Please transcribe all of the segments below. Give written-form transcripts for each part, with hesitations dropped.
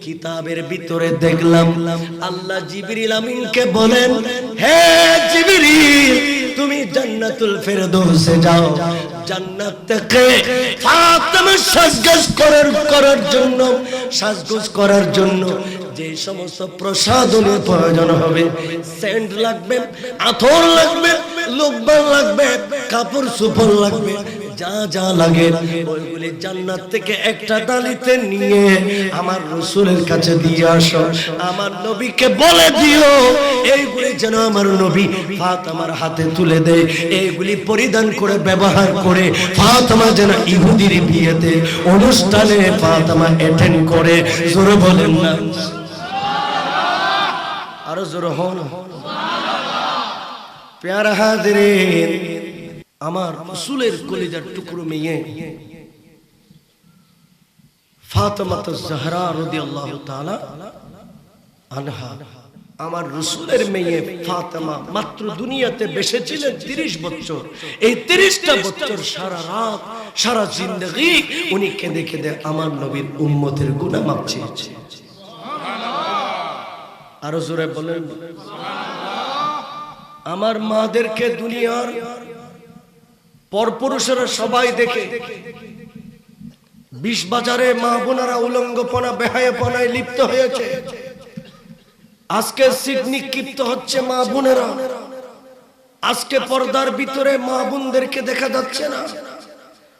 কিতাবের ভিতরে দেখলাম আল্লাহ জিবরিল আমিনকে বলেন, হে জিবরিল তুমি জান্নাতুল ফেরদৌসে যাও, জান্নাত থেকে ফাতেমা সাজগোজ করার জন্য যে সমস্ত প্রসাধনের প্রয়োজন হবে, সেন্ট লাগবে, আতর লাগবে, লোকবান লাগবে, কাপড় সুপড় লাগবে, যা যা লাগে ওইগুলি জান্নাত থেকে একটা ডালিতে নিয়ে আমার রাসূলের কাছে দিয়ে আসো। আমার নবীকে বলে দিও এইগুলি যেন আমার নবী ফাতেমার হাতে তুলে দেয়, এইগুলি পরিধান করে ব্যবহার করে ফাতেমা যেন ইহুদির বিয়েতে অনুষ্ঠানে ফাতেমা অ্যাটেন্ড করে। জোরে বলেন না, আরো জোরে হন। প্যারা হাজিরিন, আমার রাসূলের কলিজার টুকরো মেয়ে ফাতেমা জাহরা রাদিয়াল্লাহু তাআলা আনহা, আমার রাসূলের মেয়ে ফাতেমা মাত্র দুনিয়াতে বেঁচে ছিলেন 30 বছর। এই 30টা বছর সারা রাত সারা জিন্দেগি উনি কেঁদে কেঁদে আমার নবীর উম্মতের গুনাহ মাফ চেয়েছে। সুবহানাল্লাহ, আরো জোরে বলেন। আমার মাদেরকে দুনিয়ার পরপুরুষেরা সবাই দেখে, 20 বাজারে মা বোনেরা উলঙ্গপনা বেহায়াপনায় লিপ্ত হয়েছে। আজকে সিট নিক্ষিপ্ত হচ্ছে মা বোনেরা, আজকে পর্দার ভিতরে মা বোনদেরকে দেখা যাচ্ছে না।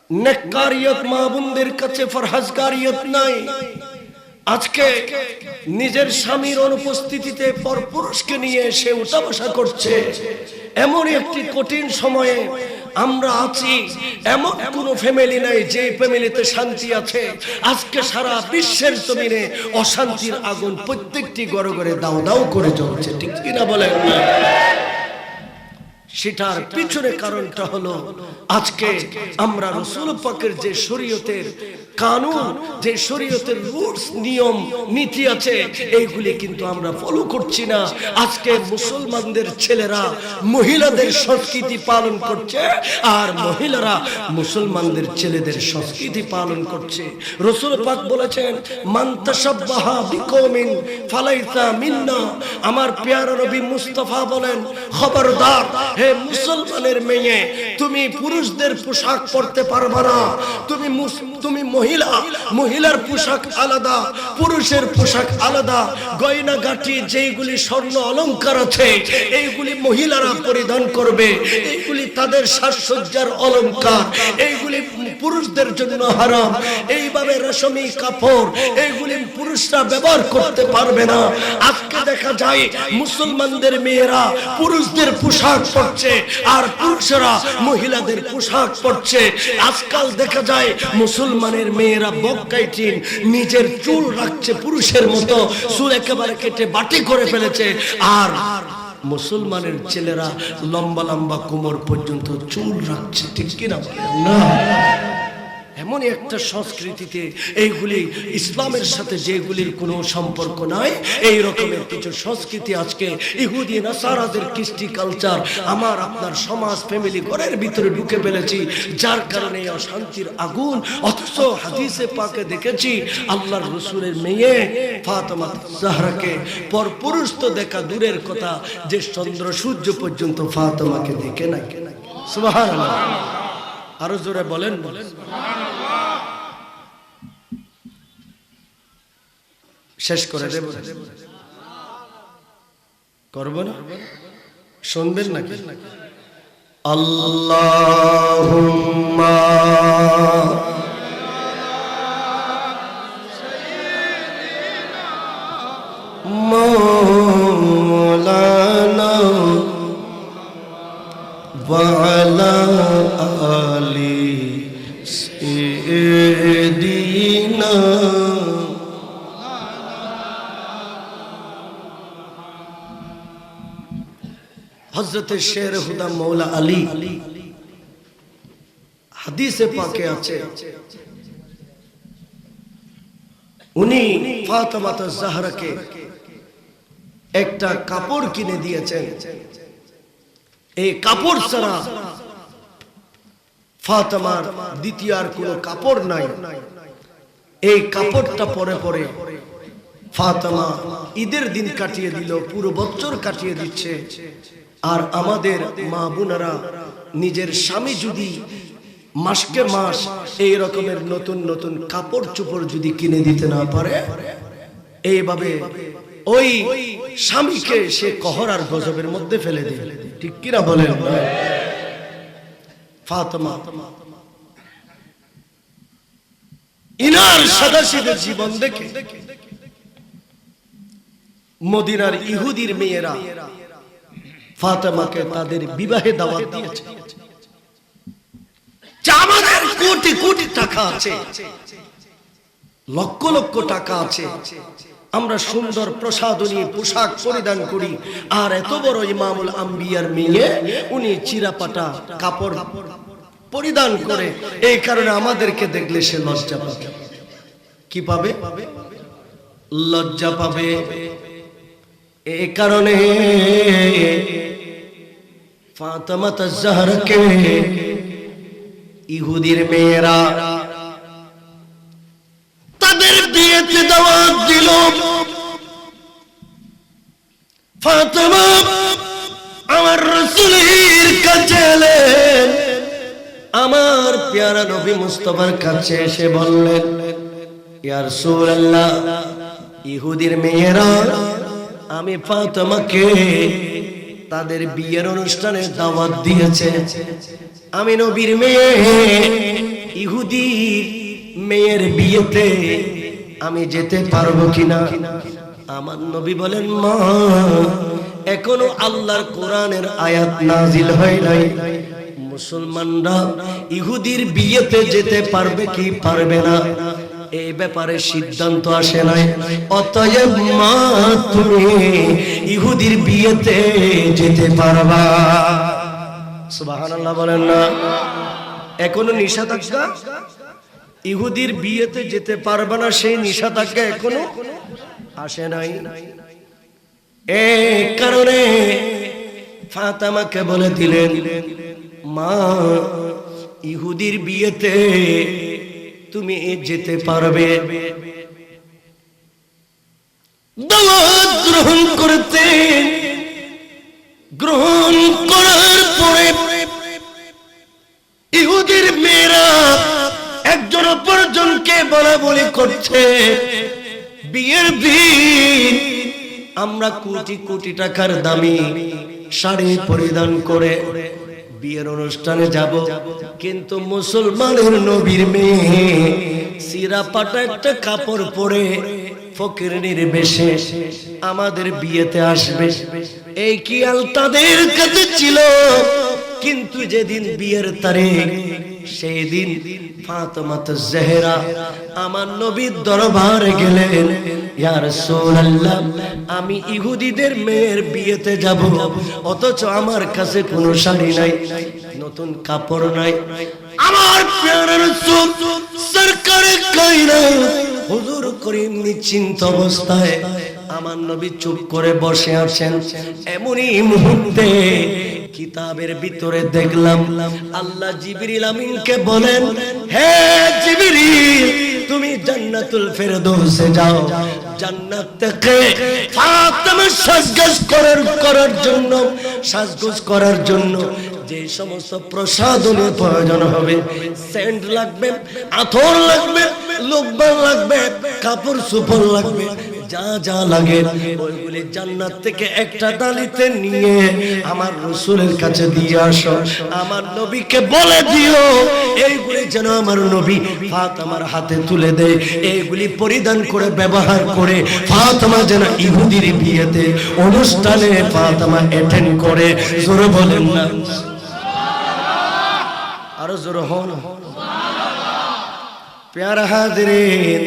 নেককারিয়ত মা বোনদের কাছে ফরহাজকারিয়ত নাই। আজকে নিজের স্বামীর অনুপস্থিতিতে পরপুরুষকে নিয়ে সে উঠা বসা করছে। এমন একটি কঠিন সময়ে আমরা আছি, এমন কোন ফ্যামিলি নাই যে ফ্যামিলিতে শান্তি আছে। আজকে সারা বিশ্বের জমিনে অশান্তির আগুন প্রত্যেকটি ঘরে ঘরে দাও দাও করে জ্বলছে, ঠিক কিনা বলেন? সেটার পিছনে কারণটা হলো আজকে আমরা রাসূল পাকের যে শরীয়তের কানুন, যে শরীয়তের রুলস নিয়ম নীতি আছে, এইগুলি কিন্তু আমরা ফলো করছি না। আজকে মুসলমানদের ছেলেরা মহিলাদের সংস্কৃতি পালন করছে, আর মহিলারা মুসলমানদের ছেলেদের সংস্কৃতি পালন করছে। রাসূল পাক বলেছেন, মান তাশাব্বাহা বিকওমিন ফালাইসা মিন্না। আমার পেয়ারা নবী মুস্তাফা বলেন, খবরদার হে মুসলমানের মেয়ে, তুমি পুরুষদের পোশাক পরতে পারবে না। তুমি মহিলার পোশাক আলাদা, পুরুষের পোশাক আলাদা। গয়না গাটি যেগুলি স্বর্ণ অলংকার আছে এইগুলি মহিলারা পরিধান করবে, এইগুলি তাদের সাজসজ্জার অলংকার, এইগুলি পুরুষদের জন্য হারাম। এইভাবে রেশমি কাপড় এইগুলি পুরুষরা ব্যবহার করতে পারবে না। আজকে দেখা যায় মুসলমানদের মেয়েরা পুরুষদের পোশাক পরছে, আর পুরুষরা মহিলাদের পোশাক পরছে। আজকাল দেখা যায় মুসলমানের মেয়েরা বক্কাইটিন, নিজের চুল রাখছে পুরুষের মতো, চুল একেবারে কেটে বাটি করে ফেলেছে। আর মুসলমানের ছেলেরা লম্বা লম্বা কোমর পর্যন্ত চুল রাখছে, ঠিক কিনা? না, এমনই একটা সংস্কৃতিতে এইগুলি ইসলামের সাথে যেগুলির কোনো সম্পর্ক নাই, এই রকমের কিছু সংস্কৃতি আজকে ইহুদি নাসারাদের কৃষ্টি কালচার আমার আপনার সমাজ ফ্যামিলি ঘরের ভিতরে ঢুকে ফেলেছি, যার কারণে অশান্তির আগুন। অথচ হাদিসে পাকে দেখেছি আল্লাহর রাসূলের মেয়ে ফাতেমা জাহরাকে পরপুরুষ তো দেখা দূরের কথা, যে চন্দ্র সূর্য পর্যন্ত ফাতেমাকে দেখে নাই। সুবহানাল্লাহ, আরো জোরে বলেন। শেষ করে দেব, করব না? শুনবেন নাকি? আল্লাহুম্মা মাওলানা ওয়া আলা আলি সাইয়্যিদিনা হযরত শের হুদা মৌলা আলী হাদিসে পাকে আছে, উনি ফাতেমা জাহরাকে একটা কাপড় কিনে দিয়েছেন। এই কাপড় ছাড়া ফাতেমার দ্বিতীয় আর কোনো কাপড় নাই। এই কাপড়টা পরে পরে ফাতেমা ঈদের দিন কাটিয়ে দিল, পুরো বছর কাটিয়ে দিচ্ছে। আর আমাদের মা বোনেরা নিজের স্বামী যদি মাসকে মাস এই রকমের নতুন নতুন কাপড় চোপড় যদি কিনে দিতে না পারে, এইভাবে ওই স্বামীকে সে কহর আর গজবের মধ্যে ফেলে দেয়। ঠিক কিনা বলেন? ফাতেমা ইনার সাদাসিধে জীবন দেখে মদিনার ইহুদির মেয়েরা ফাতেমাকে তাদের বিবাহে দাওয়াত দিয়েছে। আমাদের কোটি কোটি টাকা আছে, লক্ষ লক্ষ টাকা আছে, আমরা সুন্দর প্রসাধনী পোশাক পরিধান করি, আর এত বড় ইমামুল আম্বিয়ার মেয়ে উনি চিরাপাটা কাপড় পরিধান করে, এই কারণে আমাদেরকে দেখলে সে লজ্জা পাবে। কি পাবে? লজ্জা পাবে। এই কারণে ফাতেমা তাজ-জাহরাকে ইহুদির মেয়েরা তাদের বিয়েতে দাওয়াত দিল। ফাতেমা আমার রাসূলের কাছে এলেন, আমার প্যারা নবী মুস্তাফার কাছে এসে বললেন, ইয়া রাসূলুল্লাহ, ইহুদির মেয়েরা আমি ফাতেমাকে তাদের বিয়ের অনুষ্ঠানে দাওয়াত দিয়েছে। আমি নবীর মেয়ে, ইহুদির মেয়ের বিয়েতে আমি যেতে পারবো কিনা? আমার নবী বলেন, মা, এখনো আল্লাহর কোরআনের আয়াত নাজিল হয় নাই, মুসলমানরা ইহুদির বিয়েতে যেতে পারবে কি পারবে না এই ব্যাপারে সিদ্ধান্ত আসে নাই। অতএব মা, তুমি ইহুদির বিয়েতে যেতে পারবা। সুবহানাল্লাহ বলেন না? এখনো নিষেধাজ্ঞা, ইহুদির বিয়েতে যেতে পারবে না, সেই নিষেধাজ্ঞা এখনো আসে নাই। এই কারণে ফাতেমাকে বলে দিলেন, মা, ইহুদির বিয়েতে তুমি যেতে পারবে। দাওয়াত গ্রহণ করতেন। গ্রহণ করার পরে ইহুদির মেয়েরা একজন অপরজনকে বলা বলি করছে, বিয়ের দিন আমরা কোটি কোটি টাকার দামি শাড়ি পরিধান করে বিয়ের অনুষ্ঠানে যাব, কিন্তু মুসলমানের নবীর মেয়ে সিরা পাটা একটা কাপড় পরে ফকিরনির বেশে আমাদের বিয়েতে আসবে, এই খেয়াল তাদের কাছে ছিল। কিন্তু যেদিন বিয়ের তারিখ, সেই দিন ফাতেমা তাজ-জাহরা আমার নবীর দরবারে গেলেন, ইয়া রাসূলুল্লাহ, আমি ইহুদিদের মেয়ের বিয়েতে যাব, অথচ আমার কাছে কোনো শাড়ি নাই, নতুন কাপড় নাই। আমার প্যারা রাসূল সরকারে কায়নাত হুজুর করিম নিশ্চিন্ত অবস্থায় আমার নবী চুপ করে বসে আছেন। এমনই মুহূর্তে কিতাবের ভিতরে দেখলাম আল্লাহ জিবরিল আমিনকে বলেন, হে জিবরিল, তুমি জান্নাতুল ফেরদৌসে যাও, জান্নাত থেকে ফাতেমা সাজগোজ করার জন্য যে সমস্ত প্রসাধনের প্রয়োজন হবে, সেন্ট লাগবে, আতর লাগবে, লোকবান লাগবে, কাপড় সুপর লাগবে, যা যা লাগে ওইগুলি জান্নাত থেকে একটা ডালিতে নিয়ে আমার রাসূলের কাছে দিয়ে আসো। আমার নবীকে বলে দিও এইগুলি যেন আমার নবী ফাতেমার হাতে তুলে দেয়, এইগুলি পরিধান করে ব্যবহার করে ফাতেমা যেন ইহুদির বিয়েতে অনুষ্ঠানে ফাতেমা অ্যাটেন্ড করে। জোরে বলেন না? আরো জোরে হন। প্যারা হাজিরিন,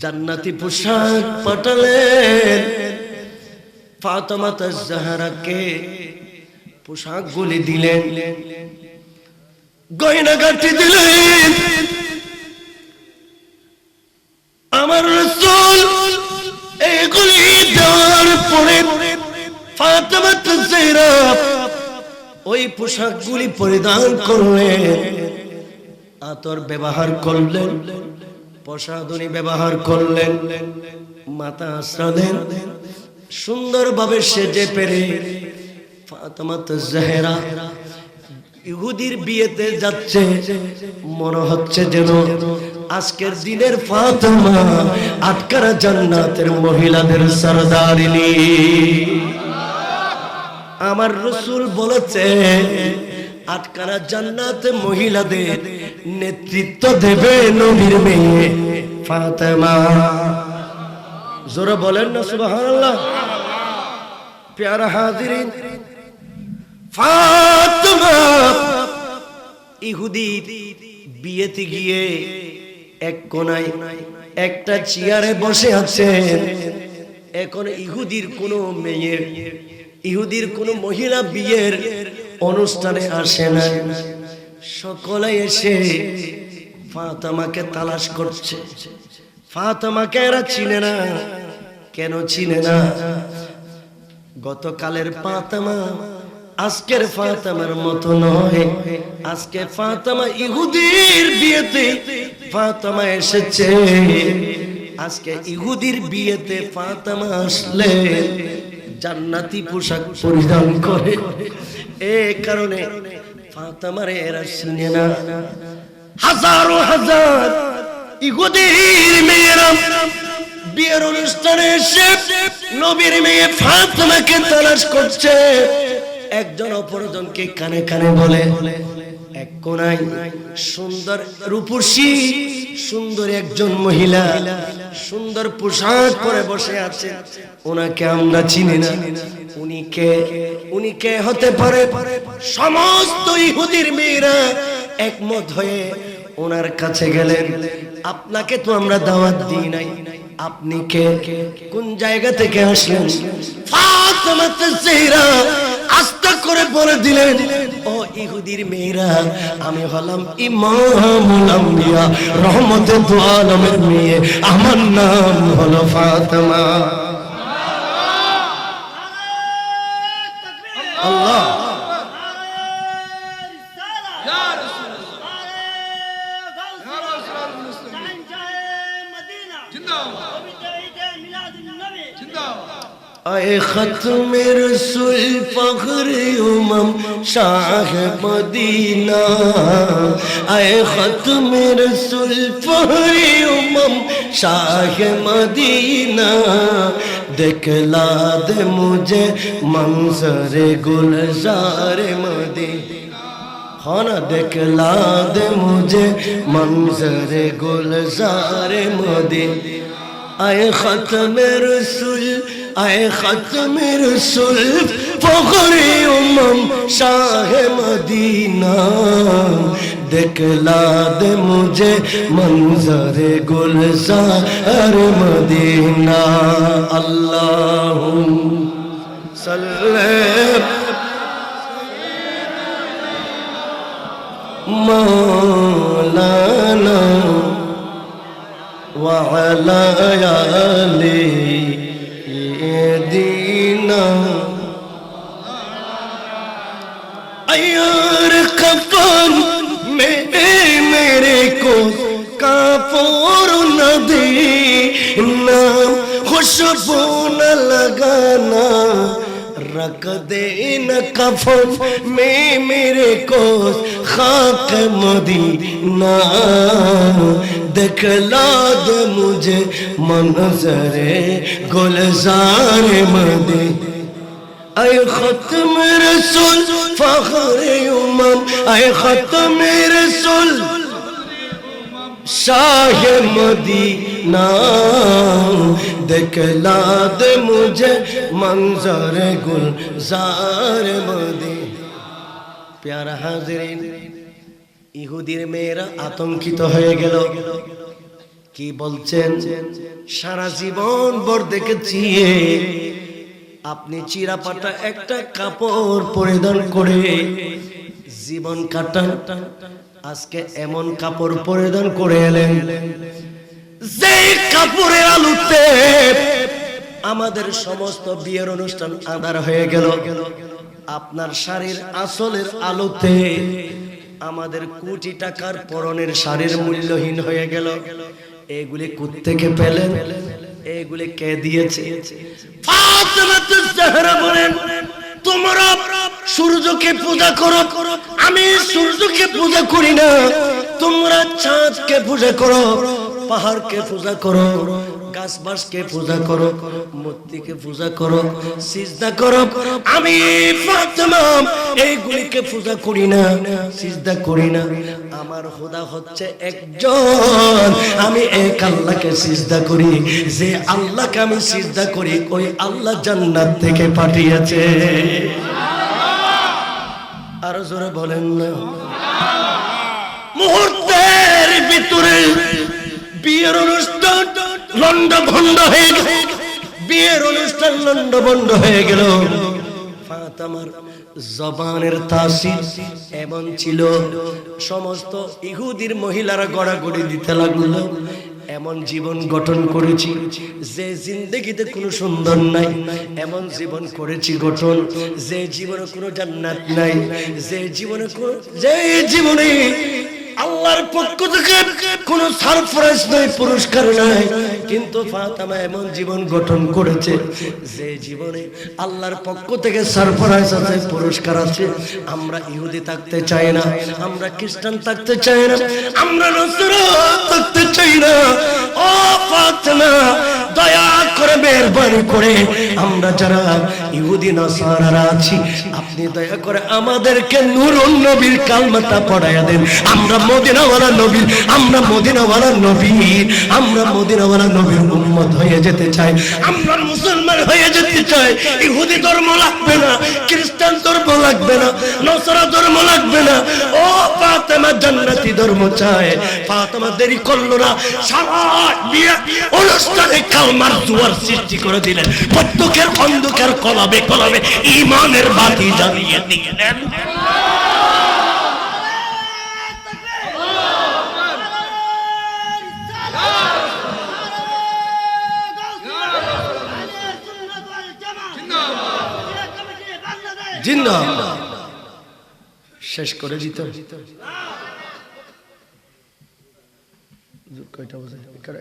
জান্নাতি পোশাক পাঠালেন ফাতেমা তাজ-জাহরাকে, পোশাকগুলি দিলেন, গয়নাগাটি দিলেন। আমার রাসূল এগুলি দেওয়ার পরে ফাতেমা তাজ-জাহরা ওই পোশাকগুলি পরিধান করলেন, আতর ব্যবহার করলেন, প্রসাধনী ব্যবহার করলেন, মাথা আশ্রালেন, সুন্দরভাবে সেজে পেরে ফাতেমা জাহরা ইহুদির বিয়েতে যাচ্ছে। মনে হচ্ছে যেন আজকের দিনের ফাতেমা আটকারা জান্নাতের মহিলাদের সরদারিনী। আমার রাসূল বলেছে আটকারা জান্নাতে মহিলাদের নেতৃত্ব দেবে নবীর মেয়ে ফাতেমা। জোরে বলেন না সুবহানাল্লাহ। প্যারা হাজিরিন, ফাতেমা ইহুদি বিয়েতে গিয়ে এক কোনায় একটা চেয়ারে বসে আছেন। এখন ইহুদির কোনো মেয়ে, ইহুদির কোনো মহিলা বিয়ের অনুষ্ঠানে আসে না। সকলে এসে ফাতেমাকে তালাশ করছে। ফাতেমাকে এরা চিনে না। কেন চিনে না? গতকালের ফাতেমা আজকের ফাতেমার মতো নয়। আজকে ফাতেমা ইহুদির বিয়েতে ফাতেমা এসেছে। আজকে ইহুদির বিয়েতে ফাতেমা আসলে জান্নাতি পোশাক পরিধান করে। এই কারণে ফাতেমারে এরা চিনে না। হাজারো হাজার ইহুদির মেয়েরা বিয়ের অনুষ্ঠানে এসে নবীর মেয়ে ফাতেমাকে তালাশ করছে। একজন অপরজনকে কানে কানে বলে। এক কোনায় সুন্দর রূপসী সুন্দর একজন মহিলা সুন্দর পোশাক পরে বসে আছে। ওনাকে আমরা চিনি না। উনি কে হতে পারে? সমস্ত ইহুদির মেয়েরা একমত হয়ে ওনার কাছে গেলেন। আপনাকে তো আমরা দাওয়াত দিই নাই, আপনি কে? কোন জায়গা থেকে আসলেন? ফাতেমা জাহরা আস্তে করে বলে দিলেন, ও ইহুদির মেয়েরা, আমি হলাম ইমামুল আম্বিয়া রহমতুল আলামিনের মেয়ে, আমার নাম হলো ফাতেমা। আল্লাহ आए खत्म रसूल फख्रे उमम शाह मदीना, आए खत्म रसूल फख्रे उमम शाह मदीना, दिखला दे मुझे मंजर गुलजार मदीना, खाना दिखला दे मुझे मंजर गुलजार मदीना। आए खत्म रसूल, आए खत्म रसूल फख्रे उमम शाह मदीना, दिखला दे मुझे मंजर गुलजार मदीना। अल्लाहुम्मा सल्ली मौलाना वअला आले दीना। यार कफन में मेरे को काफूर न देना, खुशबू न लगाना, रख देना कफन में मेरे को खाक मदीना, दिखला दे मुझे मंजरे गुलजार मदीना। आए खत्म रसूल फख्रे उमम, आए खत्म रसूल शाह मदीना, दिखला दे मुझे मंजर गुलजार मदीना। प्यारा हाजिरीन, ইহুদির মেয়েরা আতঙ্কিত হয়ে গেল। কি বলছেন? সারা জীবন ভর দেখেছি আপনি চিরাপাটা একটা কাপড় পরিধান করে জীবন কাটান, আজকে এমন কাপড় পরিধান করে এলেন যে কাপড়ের আলোতে আমাদের সমস্ত বিয়ের অনুষ্ঠান আঁধার হয়ে গেল। আপনার শাড়ির আঁচলের আলোতে আমাদের কোটি টাকার পরনের শাড়ির মূল্যহীন হয়ে গেল। এগুলি কোত্থেকে পেলেন? এগুলি কে দিয়েছে? ফাতেমা জাহরা বলেন, তোমরা সূর্যকে পূজা করো, আমি সূর্যকে পূজা করি না। তোমরা চাঁদকে পূজা করো, পাহাড়কে পূজা করো, গাছবাসকে পূজা করো, মূর্তিকে পূজা করো, সিজদা করো। আমি ফাতেমা এইগুলিকে পূজা করি না, সিজদা করি না। আমার খোদা হচ্ছে একজন, আমি এক আল্লাহকে সিজদা করি। যে আল্লাহকে আমি সিজদা করি, ওই আল্লাহ জান্নাত থেকে পাঠিয়েছে। আরো জোরে বলেন না। মুহূর্তের ভিতরে বিয়ের অনুষ্ঠান লন্ডভন্ড হয়ে গেল, বিয়ের অনুষ্ঠান লন্ডভন্ড হয়ে গেল। ফাতেমার জবানের তাসির এমন ছিল, সমস্ত ইহুদির মহিলারা গড়াগড়ি দিতে লাগলো। এমন জীবন গঠন করেছি যে জিন্দেগিতে কোনো সুন্দর নাই, এমন জীবন করেছি গঠন যে জীবনে কোনো জান্নাত নাই, যে জীবনে আল্লাহর পক্ষ থেকে কোনো সারপ্রাইজ নাই, পুরস্কার নাই। কিন্তু ফাতেমা এমন জীবন গঠন করেছে যে জীবনে আল্লাহর পক্ষ থেকে সারপ্রাইজ আছে, পুরস্কার আছে। আমরা ইহুদি থাকতে চাই না, আমরা খ্রিস্টান থাকতে চাই না, আমরা নসরা থাকতে চাই না। ও ফাতেমা, দয়া করে মেহেরবানি করে আমরা যারা ইহুদি নসারারা আছি, আপনি দয়া করে আমাদেরকে নূরুন নবীর কালমাটা পড়ায়া দেন। আমরা মদিনাওয়ালা নবীর, আমরা মদিনাওয়ালা নবীর, আমরা মদিনাওয়ালা নবীর উম্মত হয়ে যেতে চাই, আমরা মুসলমান হয়ে যেতে চাই। ইহুদি ধর্ম লাগবে না, খ্রিস্টান ধর্ম লাগবে না, নসরা ধর্ম লাগবে না। ও ফাতেমা জান্নাতি ধর্ম চায়। ফাতেমা দেরি করলো না, সারা বিয়ে অনুষ্ঠানে কালমার জোয়ার সৃষ্টি করে দিলেন। প্রত্যেকের অন্ধকার কলাবে কলাবে ঈমানের বাতি জ্বালিয়ে দিলেন। জিন্দাবাদ। শেষ করে দিত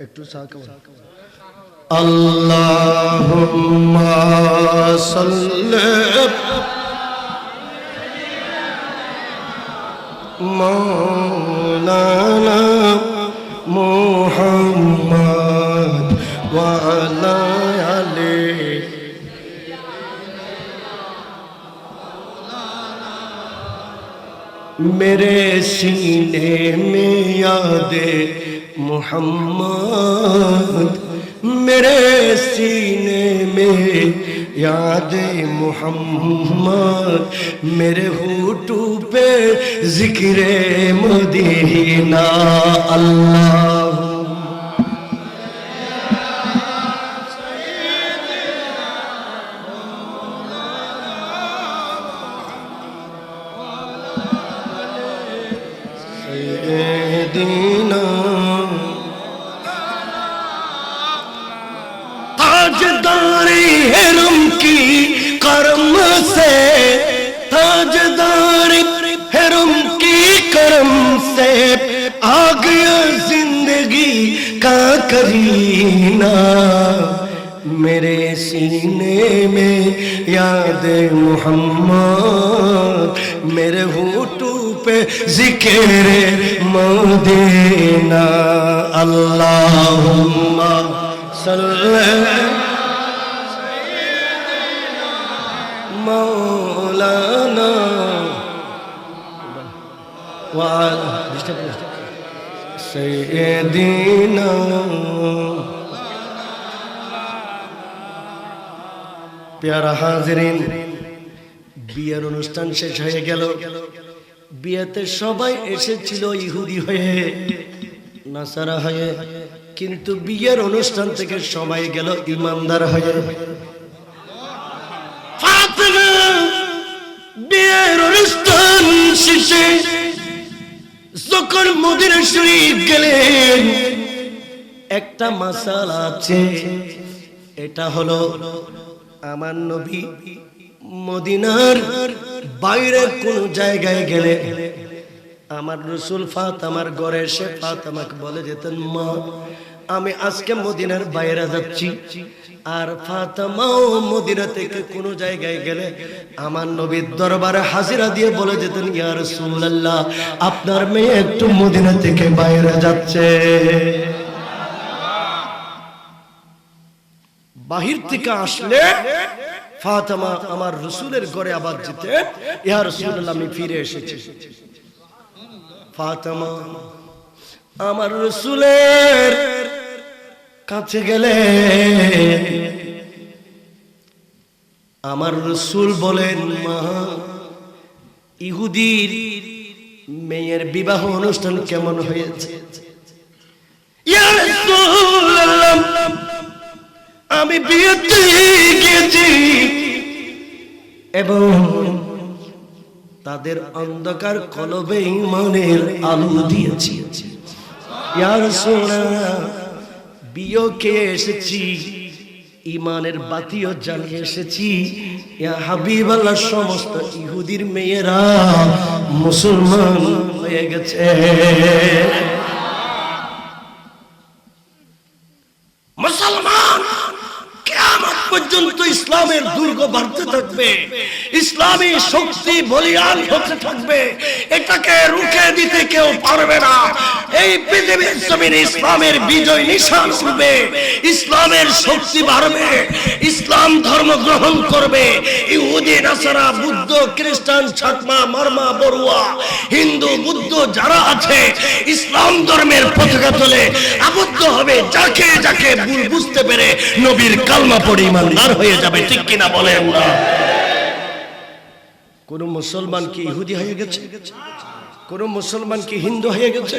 একটু আল্লাহুম্মা সাল্লি মাওলানা মুহাম্মদ ওয়া আলা আলিহি। मेरे सीने में याद मोहम्मद, मेरे सीने में याद मोहम्मद, मेरे होठों पे जिक्र मदीना। अल्लाह ताजदारी हिरम की करम से, ताजदारी हिरम की करम से आ गया जिंदगी का करीना। मेरे सीने में याद मोहम्मद, मेरे होठों पे जिक्र मदीना। अल्लाहुम्मा सल्ली मौलाना वाला सय्यदीना। प्यारा हाजिरिन, বিয়ের অনুষ্ঠান শেষ হয়ে গেল। বিয়েতে সবাই এসেছিল ইহুদি হয়ে, নাসারা হয়ে, কিন্তু বিয়ের অনুষ্ঠান থেকে সবাই গেল ইমানদার হয়ে। ফাতেমা বিয়ের অনুষ্ঠান শেষে যখন মদিনা শরীফ গেলেন, একটা মাসালা আছে, এটা হলো আমার নবী মদিনার বাইরে কোন জায়গায় গেলে আমার রাসূল ফাতেমার ঘরে এসে ফাতেমাকে বলে যেতেন, মা আমি আজকে মদিনার বাইরে যাচ্ছি, আর ফাতেমাও মদিনা থেকে কোন জায়গায় গেলে আমার নবীর দরবারে হাজিরা দিয়ে বলে যেতেন, ইয়া রাসূলুল্লাহ আপনার মেয়ে একটু মদিনা থেকে বাইরে যাচ্ছে। বাহির থেকে আসলে ফাতেমা আমার রাসূলের ঘরে আবার যেতে, ইয়া রাসূলুল্লাহ আমি ফিরে এসেছি। ফাতেমা আমার রাসূলের কাছে গেলে আমার রাসূল বলেন, মা ইহুদির মেয়ের বিবাহ অনুষ্ঠান কেমন হয়েছে? ইয়া রাসূলুল্লাহ আমি বিয়েতে গিয়েছি এবং তাদের অন্ধকার কলবে ঈমানের আলো দিয়েছি। ইয়া রাসূলুল্লাহ বিয়ে খেয়ে এসেছি, ঈমানের বাতিও জ্বালিয়ে এসেছি। ইয়া হাবিবাল্লাহ সমস্ত ইহুদির মেয়েরা মুসলমান হয়ে গেছে। মুসলমান কিয়ামত পর্যন্ত ইসলামের দুর্গ বাড়তে থাকবে, ইসলামী শক্তি বলিয়ান হতে থাকবে, এটাকে রুখে দিতে কেউ পারবে না। এই পৃথিবীর জমিনে ইসলামের বিজয় নিশান উঠবে, ইসলামের শক্তি বাড়বে, ইসলাম ধর্ম গ্রহণ করবে। ইহুদি নাসারা বুদ্ধ খ্রিস্টান চাকমা মারমা বড়ুয়া হিন্দু বুদ্ধ যারা আছে ইসলাম ধর্মের পতাকা তলে আবদ্ধ হবে, যাকে যাকে ভুল বুঝতে পেরে নবীর কালমা পড়ে ইমানদার হয়ে যাবে। ঠিক কিনা বলেন না? কোন মুসলমান কি ইহুদি হয়ে গেছে? কোন মুসলমান কি হিন্দু হয়ে গেছে?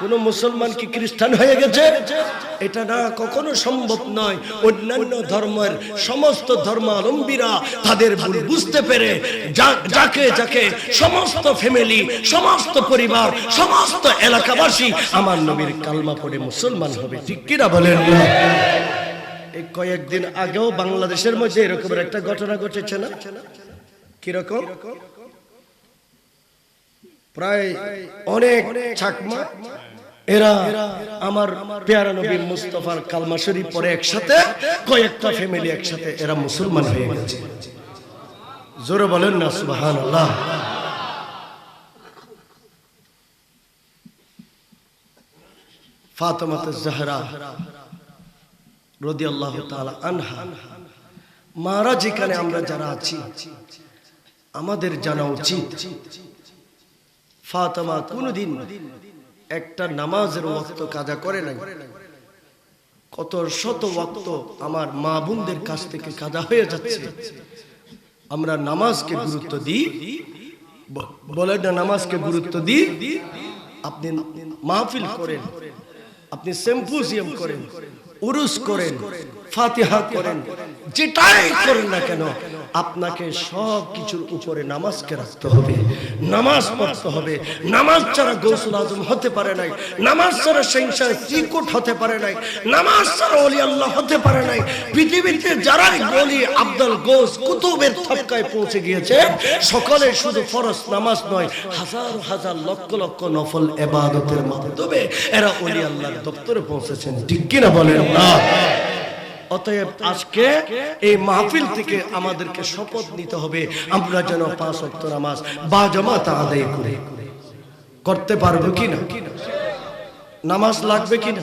কোন মুসলমান কি খ্রিস্টান হয়ে গেছে? এটা না, কখনো সম্ভব নয়। অন্যান্য ধর্মের সমস্ত ধর্মাবলম্বীরা তাদের ভুল বুঝতে পেরে যাকে যাকে সমস্ত ফ্যামিলি, সমস্ত পরিবার, সমস্ত এলাকাবাসী আমার নবীর কালমা পড়ে মুসলমান হবে। ঠিক কিনা বলেন না? এই কয়েকদিন আগেও বাংলাদেশের মধ্যে এরকম একটা ঘটনা ঘটেছে না? কিরকম? প্রায় অনেক চাকমা এরা আমার পেয়ারা নবী মুস্তাফার কালমা শরীফ পড়ে একসাথে, কয়েকটা ফ্যামিলি একসাথে এরা মুসলমান হয়ে গেছে। জোরে বলেন না সুবহানাল্লাহ। ফাতেমাতুজ জাহরা রাদিয়াল্লাহু তাআলা আনহা মারা যেখানে আমরা যারা আছি আমাদের জানা উচিত ফাতেমা কোনদিন একটা নামাজের ওয়াক্ত কাজা করে নাই। কত শত ওয়াক্ত আমার মা বোনদের কাছ থেকে কাজা হয়ে যাচ্ছে। আমরা নামাজকে গুরুত্ব দিই, বলেন না নামাজকে গুরুত্ব দিই। আপনি মাহফিল করেন, আপনি সিম্পোজিয়াম করেন, উরুস করেন, ফাতিহা করেন, যেটাই করেন না কেন আপনাকে সব কিছুর উপরে নামাজকে রাখতে হবে, নামাজ পড়তে হবে। নামাজ ছাড়া গৌসুল আজম হতে পারে নাই, নামাজ ছাড়া সিংসার চিকুট হতে পারে নাই, নামাজ ছাড়া ওলি আল্লাহ হতে পারে নাই। পৃথিবীতে যারাই ওলি আব্দুল গৌস কুতুবের তবকায় পৌঁছে গিয়েছে সকলে শুধু ফরজ নামাজ নয়, হাজার হাজার লক্ষ লক্ষ নফল ইবাদতের মাধ্যমে এরা ওলি আল্লাহর দপ্তরে পৌঁছেছেন। ঠিক কিনা বলেন না? অতএব আজকে এই মাহফিল থেকে আমাদেরকে শপথ নিতে হবে আমরা যেন 5 ওয়াক্ত নামাজ বাজামাত আদায় করতে পারবো কিনা। নামাজ লাগবে কিনা?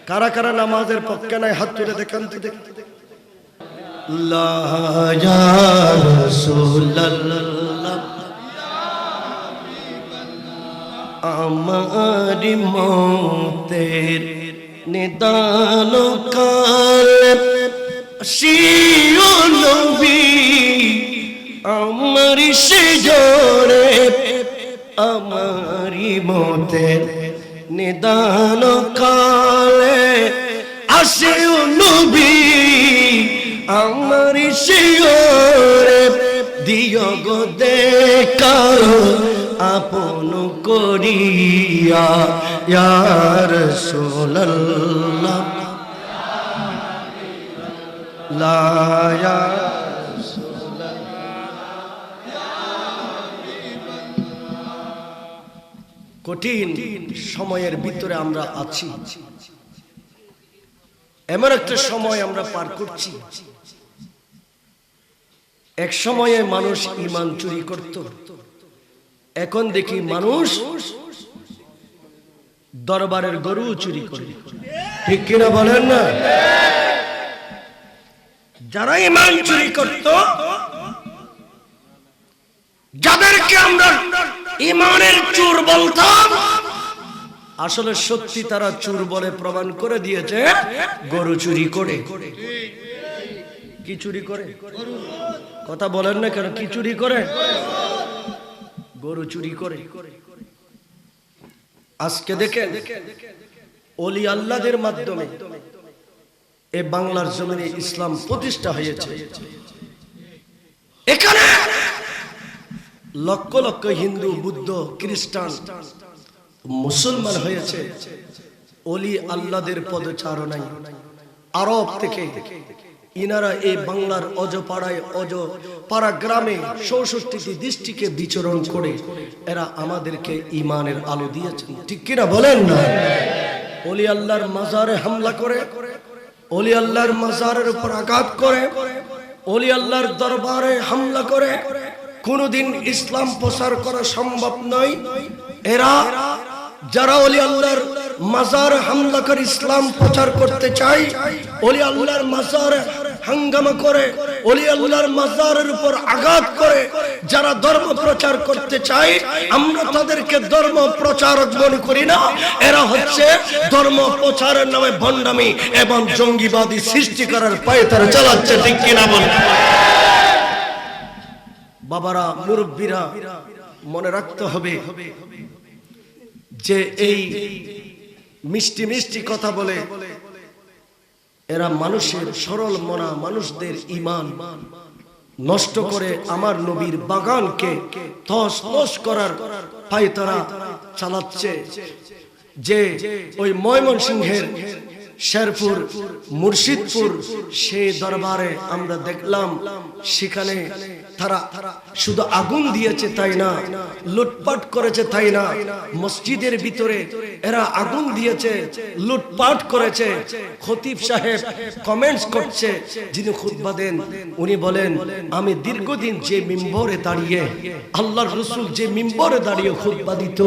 কারা কারা নামাজের পক্ষে নাই হাত তুলে দেখান তো দেখি। লা ইয়া রাসূলুল্লাহ আমারি মতের নিদান কাল শিও নবী আমারি সেজরে আমারি মতের নিদান কালে আসেও নবী আমারি সেজরে দিও গো দেখা আপন করিয়া ইয়া রাসূলুল্লাহ লা ইয়া রাসূলুল্লাহ। কঠিন সময়ের ভিতরে আমরা আছি। এমন একটা সময় আমরা পার করছি, এক সময়ে মানুষ ঈমান চুরি করত, এখন দেখি মানুষ দরবারের গরু চুরি করে। ঠিক কিনা বলেন না? যারা ঈমান চুরি করত, যাদেরকে আমরা ঈমানের চোর বলতাম, আসলে সত্যি তারা চোর বলে প্রমাণ করে দিয়েছে। গরু চুরি করে। কি চুরি করে? কথা বলেন না কেন? কি চুরি করে? গরু চুরি করে। আজকে দেখেন, ওলি আল্লাহদের মাধ্যমে এই বাংলার জমিনে ইসলাম প্রতিষ্ঠা হয়েছে। এখানে লক্ষ লক্ষ হিন্দু, বুদ্ধ, খ্রিস্টান, মুসলমান হয়েছে ওলি আল্লাহদের পদচারণায়। আরব থেকে ইনারা এই বাংলার অজপাড়ায়, অজপাড়া গ্রামে 64টি ডিস্ট্রিক্টে বিচরণ করে এরা আমাদেরকে ঈমানের আলো দিয়েছেন। ঠিক কিনা বলেন না? ওলি আল্লাহর মাজারে হামলা করে, ওলি আল্লাহর মাজারের উপর আঘাত করে, ওলি আল্লাহর দরবারে হামলা করে কোনদিন ইসলাম প্রচার করা সম্ভব নয়। এরা যারা ওলি আল্লাহর মাজার হামলা করে ইসলাম প্রচার করতে চায়, ওলি আল্লাহর মাজারে হাঙ্গামা করে, ওলি আল্লাহর মাজারের উপর আঘাত করে যারা ধর্ম প্রচার করতে চায়, আমরা তাদেরকে ধর্ম প্রচারক মনে করি না। এরা হচ্ছে ধর্ম প্রচারের নামে ভণ্ডামি এবং জঙ্গিবাদী সৃষ্টি করার পায়ে তারা চালাচ্ছে। ঠিক কিনা বলেন? বাবারা, মুরব্বীরা, মনে রাখতে হবে যে এই মিষ্টি মিষ্টি কথা বলে এরা মানুষের সরল মনা মানুষদের ঈমান নষ্ট করে আমার নবীর বাগানকে তছনছ নছ করার পায়তারা চালাচ্ছে। যে ওই ময়মনসিংহের শেরপুর, মুর্শিদপুর সেই দরবারে আমরা দেখলাম, সেখানে তারা শুধু আগুন দিয়েছে তাই না, লুটপাট করেছে তাই না, মসজিদের ভিতরে এরা আগুন দিয়েছে, লুটপাট করেছে। খতিব সাহেব কমেন্টস করছে, যিনি খুতবা দেন, উনি বলেন, আমি দীর্ঘদিন যে মিম্বরে দাঁড়িয়ে, আল্লাহর রাসূল যে মিম্বরে দাঁড়িয়ে খুতবা দিত,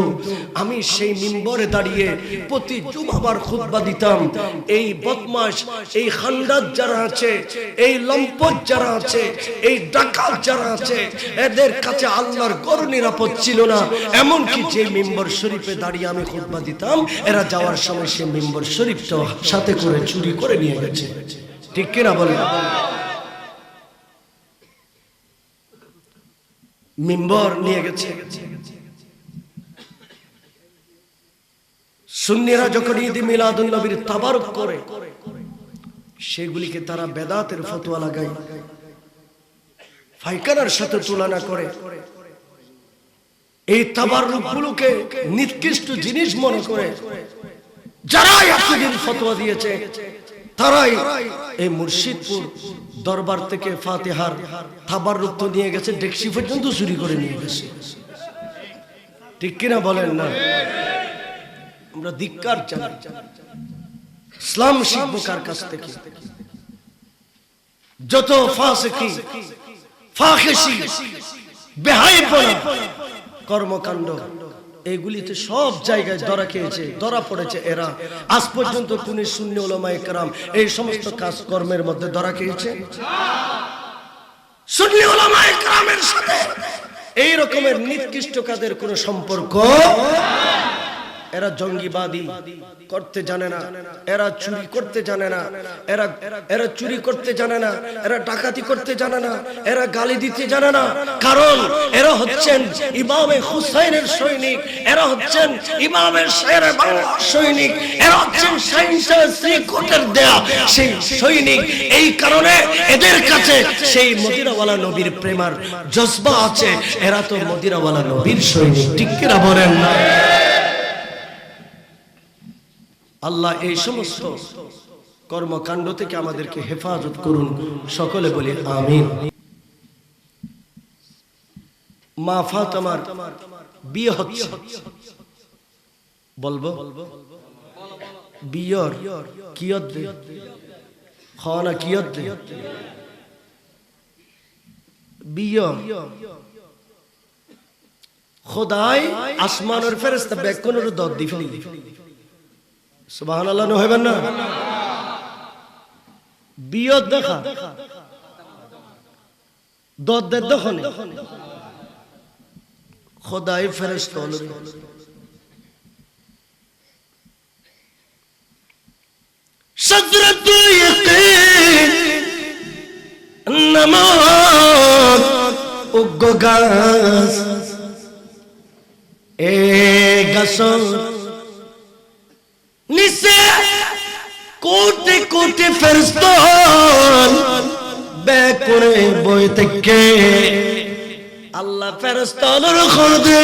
আমি সেই মিম্বরে দাঁড়িয়ে প্রতি জুমাবার খুতবা দিতাম। এই বদমাশ, এই খান্ডাত যারা আছে, এই লম্পট যারা আছে, এই ডাকাত যারা আছে, এদের কাছে আল্লাহর গরু নিরাপদ ছিল না। এমনকি যে মিম্বর শরীফে দাঁড়িয়ে আমি খুতবা দিতাম, এরা যাওয়ার সময় সে মিম্বর শরীফটা সাথে করে চুরি করে নিয়ে গেছে। ঠিক কিনা বলেন? মিম্বর নিয়ে গেছে। সুন্নিরা যখন ঈদ মিলাদুন নবীর তাবারুক করে, সেগুলিকে তারা বেদাতের ফতোয়া লাগায়, ফায়খানার সাথে তুলনা করে, এই তাবারুকগুলোকে নিকৃষ্ট জিনিস মনে করে যারা এতদিন ফতোয়া দিয়েছে, তারাই এই মুর্শিদপুর দরবার থেকে ফাতিহার তাবারুক তো নিয়ে গেছে, ডেকসি পর্যন্ত চুরি করে নিয়ে গেছে। ঠিক কিনা বলেন না? আমরা ধিক্কার জানাই। ইসলাম শিখবো কার কাছ থেকে? যত ফাসিকি, ফাহিশি, বেহায়াপনা কর্মকাণ্ড, এগুলিতে সব জায়গায় ধরা খেয়েছে, ধরা পড়েছে এরা। আজ পর্যন্ত কোন সুন্নি উলামায়ে কেরাম এই সমস্ত কাজকর্মের মধ্যে ধরা খেয়েছে? সুন্নি উলামায়ে কেরামের সাথে এই রকমের নিকৃষ্ট কাজের কোনো সম্পর্ক। এরা জঙ্গিবাদী করতে জানে না, এরা চুরি করতে জানে না, এরা চুরি করতে জানে না, এরা ডাকাতি করতে জানে না, এরা গালি দিতে জানে না। কারণ এরা হচ্ছেন ইমামে হুসাইনের সৈনিক, এরা হচ্ছেন ইমামের শেরে বাংলা সৈনিক, এরা হচ্ছেন শাহিনশাহ শ্রীকোটের দেয়া সেই সৈনিক। এই কারণে এদের কাছে সেই মদিনাওয়ালা নবীর প্রেমার জজবা আছে। এরা তো মদিনাওয়ালা নবীর সৈনিক। ঠিক কিনা বলেন না? আল্লাহ এই সমস্ত কর্মকাণ্ড থেকে আমাদেরকে হেফাজত করুন, সকলে বলি আমিন। মা ফাতেমার বিয়ে হচ্ছে, বলবো বিয়র কি খানা কিয়ত বিয় খোদাই আসমানের ফেরেশতা বেকনের দদ দি ফেলি সুবহানাল্লাহ হইবেন না বিয় দেখা দদ দে দখনে খোদাই ফেরেশতা হলো شجرة يقين نموت وقوقاس قصر نساء কোটি কোটি ফেরেশতান বেকুরে বইতেকে আল্লাহ ফেরেশতাদের খোদে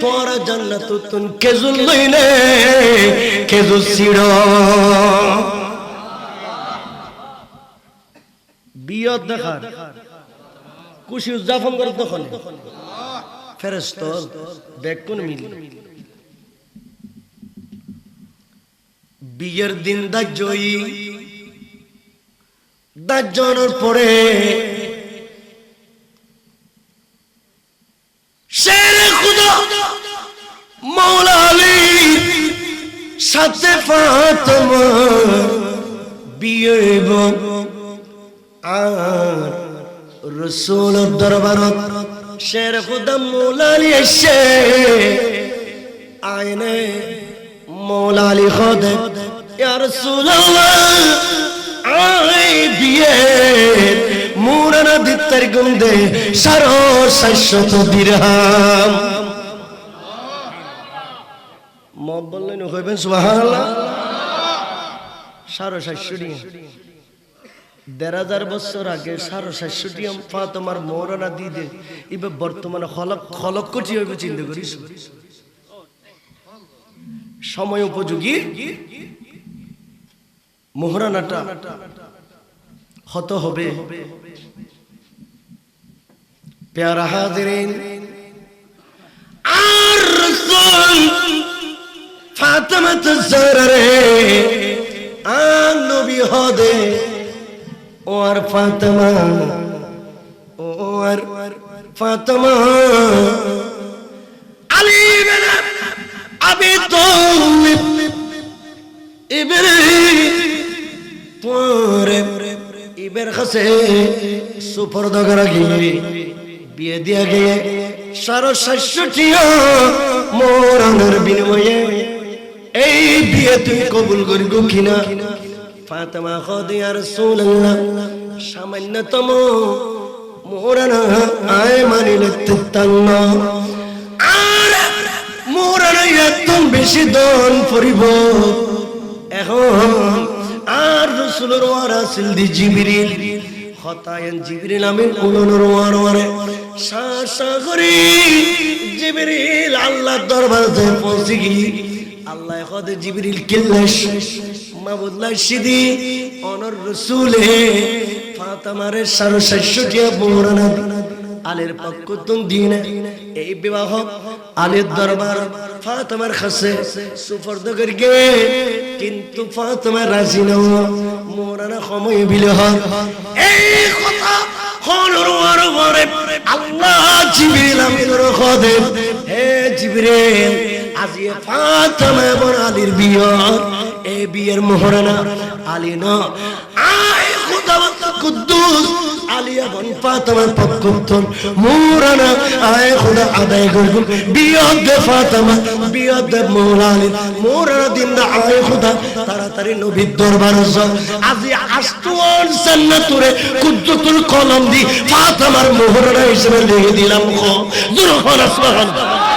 তোরা জান্নাতুন কেজুল লইলে কেজু সিড়ো বিয়ত দেখার খুশি উদযাপন করে তখন ফেরেশতা বেকুন মিল বিয়ের দিন দাজ্জই দাজ্জনের পরে শেরে খুদা মওলা আলী সাথে ফাতেমা বিয়ে আর রাসূলের দরবারত শেরে খুদা মওলা আলী এসে আয়নে মওলা আলী খোদে ইয়া রাসূলুল্লাহ আই বিয়ে মুরানা দিত্তার গুন্দে 700 দিরহাম মব বললেন কইবেন সুবহানাল্লাহ 750 দিরহাম 1000 বছর আগে 750 দিরহাম ফাতেমার মুরানা দিদে ইবে বর্তমানে খলক কোটি হইবে চিন্তা করিস সময় উপযোগী মোহরানাটা হত হবে প্যারা হাজিরিন আর রাসূল ফাতেমা জাহরা রে আন নবী হদে ও আর ফাতেমা আলী বিন আবি তালিব ইবের কাছে সুপর্দ করা গিয়ে বিয়ে দিয়া গিয়ে 760 মোহরানার বিনিময়ে এই বিয়ে তুমি কবুল করিব কিনা ফাতেমা কদে ইয়া রাসূলুল্লাহ সামান্যতম মোহরানা আয় মানিলে তিতান্ন আর মোহরানা এত বেশি দান পরিব এখন আর রাসূলের ওয়ারাসিল দি জিবরিল খতায়ান জিবরিল আমিন উলুনুর ওয়ারে শাশাগরি জিবরিল আল্লাহ দরবারে পৌঁছে গিয়ে আল্লাহ খোদে জিবরিল কিল্লাশ মাবুদুল্লাহ সিদি অনর রাসূলে ফাতেমার 760 মোহরানা আলীর পক্ষ দিনে এই বিবাহ আলীর দরবার ফাতেমার কাছে সুপর্দ করিগে কিন্তু ফাতেমা রাজি না মোহরানা সময় বিলে হয় এই কথা হলর ওরে আল্লাহ জিবরিল আমিনের খোদে হে জিবরিল আজি ফাতেমা এবং আলীর বিয়ে এই বিয়ের মোহরানা আলী না আয় খুদাবত কুদ্দুস আলী এবং ফাতেমার পক্ষ মোহরানা আয় খুদা আদায় করব বিয়ে দে ফাতেমা বিয়ে দে মওলা আলী মোহরানা দিন দা আয় খুদা তাড়াতাড়ি নবীর দরবার যাও আজি আষ্টওয়ান জান্নাতুরে কুদ্দুতুল কলম দি ফাতেমার মোহরানা হিসেবে লিখে দিলাম সুবহানাল্লাহ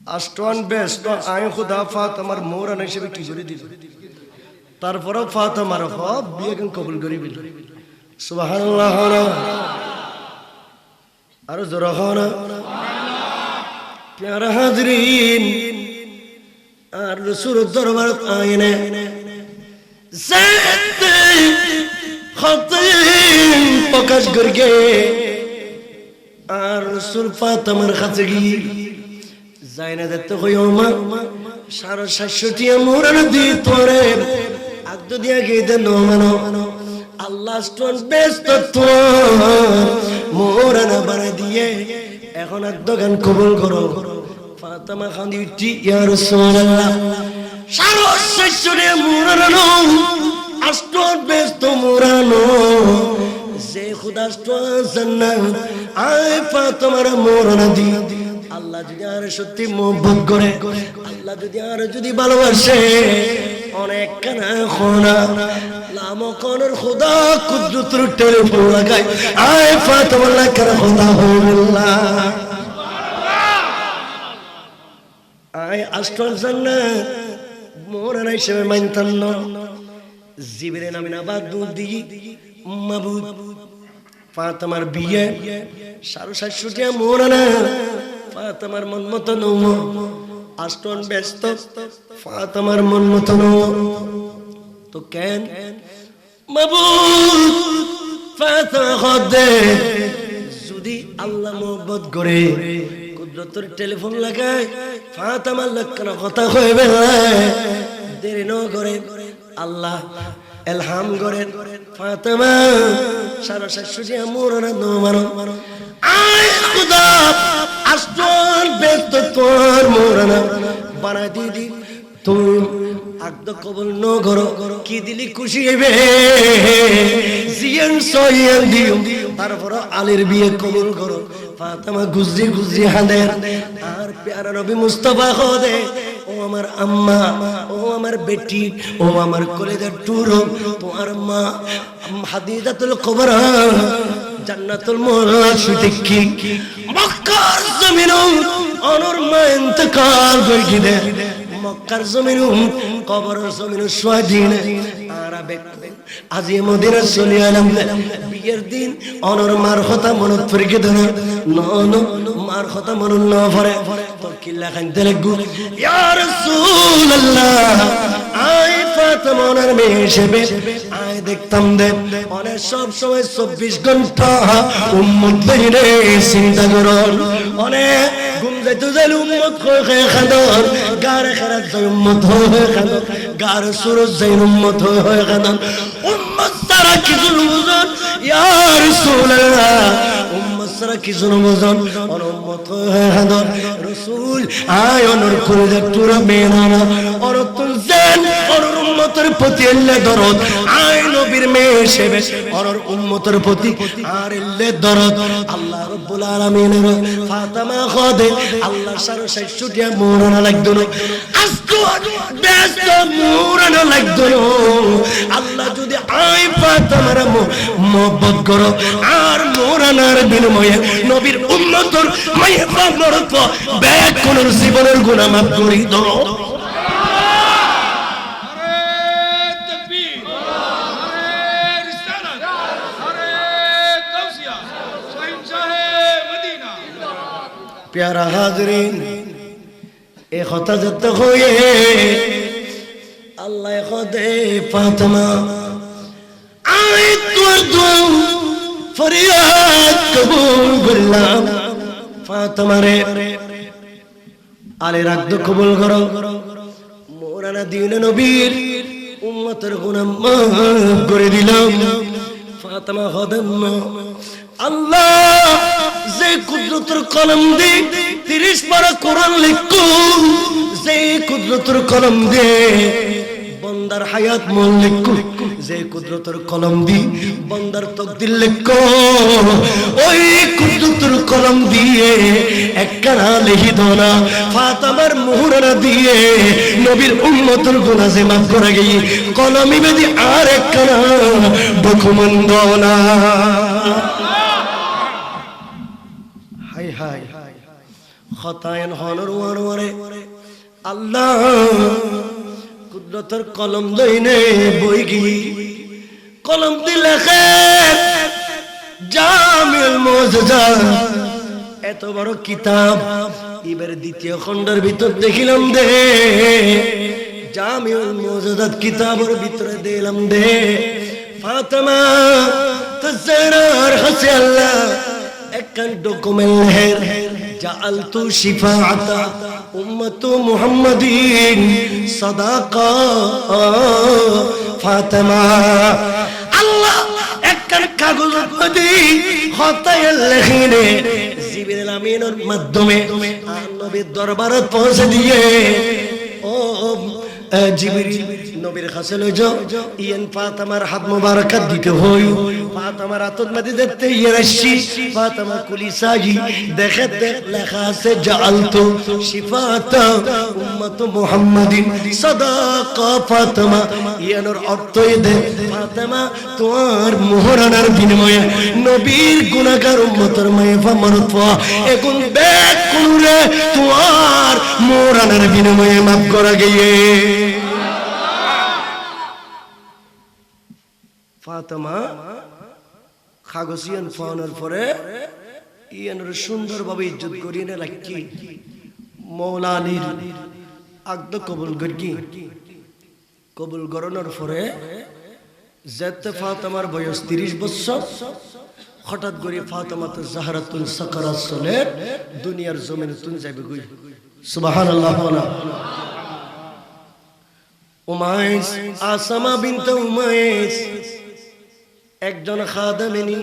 আষ্টওয়ান বেস্ট আয় খুদা ফাতেমার মোহরানা হিসেবে কি করে দিল তারপরে ফাতেমার বিয়ে কবুল করিবি সুবহানাল্লাহ আর জোরে হনা প্যারা হাজরিন আর রাসূলের দরবারে আইনে সাথে খতিম প্রকাশ করগে আর রাসূল ফাতেমার কাছে গিয়ে জাইনা দেখতে কইও মা 750 মোরানা দিয়ে তোরে আগদ দিয়া গেতে নো মানো আল্লাহ স্টোন বেস্ট তো মোরানা বানাই দিয়ে এখন আগদ কবুল করো ফাতেমা খান ইটি ইয়া রাসূলুল্লাহ 750 মোরানা স্টোন বেস্ট মোরানো যে খুদা স্টোন জান্নাত আয় ফাতেমার মোরানা দি আল্লাহ যদি আর সত্যি মোহব্বত করে আল্লাহ যদি আর যদি ভালোবাসে অনেক কানা খোনা লামো কোনর খোদা কুদরতের টেলিফোন লাগাই আয় ফাতেমা লাকার খোদা আল্লাহ আয় আস্টল জান্নাত মোরানা হিসেবে মানতাম না জিবরিল আমিন আবাদ দি মাবুদ ফাতেমার বিয়ে 750 মোরানা ফাতেমার মন মতো নও আষ্টন ব্যস্ত ফাতেমার মন মতো নও তো কেন মাবুদ ফাতেমা খদে যদি আল্লাহ মোহব্বত করে কুদরতের টেলিফোন লাগায় ফাতেমার লক্ষণ কথা হইবে দেরি ন করে আল্লাহ এলহাম করেন ফাতেমা 750 মোরানা নো মানো আয় খুদা আষ্টন বেস্ত তোর মোরানা বানাই দিদি তুমি আগদ কবুল ন করো কি দিলি খুশি হইবে জিয়ান সহিয়ান দিও তারপর আলীর বিয়ে কবুল করো ফাতেমা গুজি গুজি হাঁদে আর প্যারা নবী মুস্তাফা খোদে ও আমার আম্মা ও আমার বেটি ও আমার কলেজার টুরো তোমার মা হাদিজাতুল কুবরা জান্নাতুল মুআল্লা সুতিকি মক্কার জমিন অনর মা ইন্তেকাল করে গিয়ে মক্কার জমিন কবরের জমিন সুয়াদিন আরবে আজি মদিনা চলে আলাম বিয়ের দিন অনর মার কথা মনত পড়ে গেল ন মার কথা মনত না পড়ে তো কিল্লা খাইতে লাগু ইয়া রাসূলুল্লাহ আই ফাতেমা ওনার মেয়ে হিসেবে আই দেখতাম দে অনেক সব সময় 24 ঘন্টা উম্মত লইরে চিন্তা করন অনেক ঘুম যাইতে যাইলে উম্মত হয়ে খাদন গারে খারাপ যাই উম্মত হয়ে খাদন গারে সুরজ যাই উম্মত হয়ে খাদন উম্মত সারা কিছু বুঝন ইয়া রাসূলুল্লাহ উম্মত সারা কিছু বুঝন উম্মত হয়ে খাদন রাসূল আয় অনর করে যা পুরো মেনানা অরতুল জান অনর উম্মতের প্রতি আল্লাহ দরদ আয় নবীর মেয়ে হিসেবে অনর উম্মতের প্রতি আর আল্লাহ দরদ আল্লাহ রাব্বুল আলামিনের ফাতেমা খোদে আল্লাহ 750 মোরানা লাগতো না আজকে ব্যস্ত মোরানা লাগতো না আল্লাহ যদি আই ফাতেমার মোহব্বত করো আর মোরানার বিনিময়ে নবীর উম্মতের মাইফা মরত ব্যাক কোন জীবনের গুনাহ মাফ করে দাও प्यारा हाजरीन ए खता जत होए अल्लाह खुदे फातिमा आए तोर दुआ फरियाद कबूल गुलाम फातिमा रे आले राख दो कबूल करो मोराना दीन नबीर उम्मतेर गुनाह माफ करे दिलाम फातिमा खदम আল্লাহ যে কুদরতের কলম দিয়ে 30 পারা কোরআন লিখো যে কুদরতের কলম দিয়ে বন্দার হায়াত মন লিখো যে কুদরতের কলম দিয়ে বন্দার তাকদীর লিখো ওই কুদরতের কলম দিয়ে একখানা লিখি দোনা ফাতেমার মোহরানা দিয়ে নবীর উম্মতের গুনাহ যে মাফ করে গই কলমে বেদি আর একখানা ডকুমেন্ট দোনা হাই খতায়ন হনর ওয়ারে আল্লাহ কুদরতের কলম লইনে বই গি কলম দিলে জামিউল মুআজ্জাজা এত বড় কিতাব এবারে দ্বিতীয় খণ্ডের ভিতর দেখিলাম দে জামিউল মুআজ্জাজা কিতাবের ভিতরে দিলাম দে ফাতেমা তাজরার হাসি আল্লাহ একখান ডকুমেন্ট জাআলতু শিফাআতা উম্মত মুহাম্মাদিন সাদাকা ফাতেমা। আল্লাহ একখান কাগজ মধ্যে খতায় লেখিনে জিবরিল আমিনের মাধ্যমে নবীর দরবারে পৌঁছে দিয়ে ও জিবরিল নবীর কাছে লই যাও, ইয়ান ফাতেমার হাত মোবারকাত দিতে হই। ফাতেমার হাতত মধ্যে দেখতে ইয়ে রাশি ফাতেমা কুলিসাজি দেখতে লেখা আছে জাআলতু শিফাতা উম্মত মুহাম্মাদিন সাদাকা ফাতেমা। ইয়ানোর অর্থ এদে ফাতেমা তোমার মোহরানার বিনিময়ে নবীর গুনাহগার উম্মতের মাইফা মারফা এখন বেক কুরে তোমার মোহরানার বিনিময়ে মাফ করা গিয়ে। ফাতেমা কাগজিয়ান ফাওনার পরে ইয়ানের সুন্দরভাবে ইজ্জত করিয়ে না রাখি মৌলা আলীর আগদ কবুল করি। কবুল করানোর পরে যেতে ফাতেমার বয়স 30 বছর, হঠাৎ করে ফাতেমা তো জাহরাতুল সাকারাত চলে দুনিয়ার জমিনে তুমি যাবে গই। সুবহানাল্লাহ। উমাইস আসামা বিনতে উমাইস একজন খাদেমিনী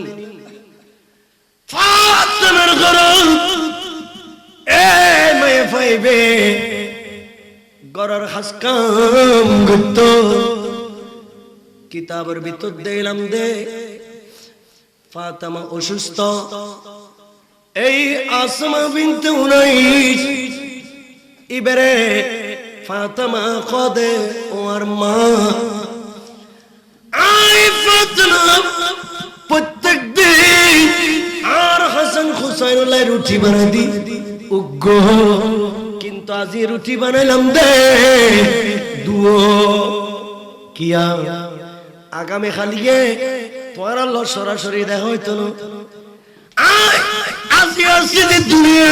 ফাতেমার ঘর এ মায়ে ফাইবে গরর হাসকাম গুপ্ত কিতাবের ভিতর দিলাম দে ফাতেমা অসুস্থ। এই আসমা বিনতে উমাইস ইবারে ফাতেমা কদে ওর মা আই ফাতেমা প্রত্যেক দিন আর হাসান হুসাইনের রুটি বানাই দি উগ্গো, কিন্তু আজি রুটি বানাইলাম দে দুও কিয়া আগামী খালিয়ে তোমার আল্লাহ সরাসরি দেখা হইতো না। আজি আসি দি দুনিয়া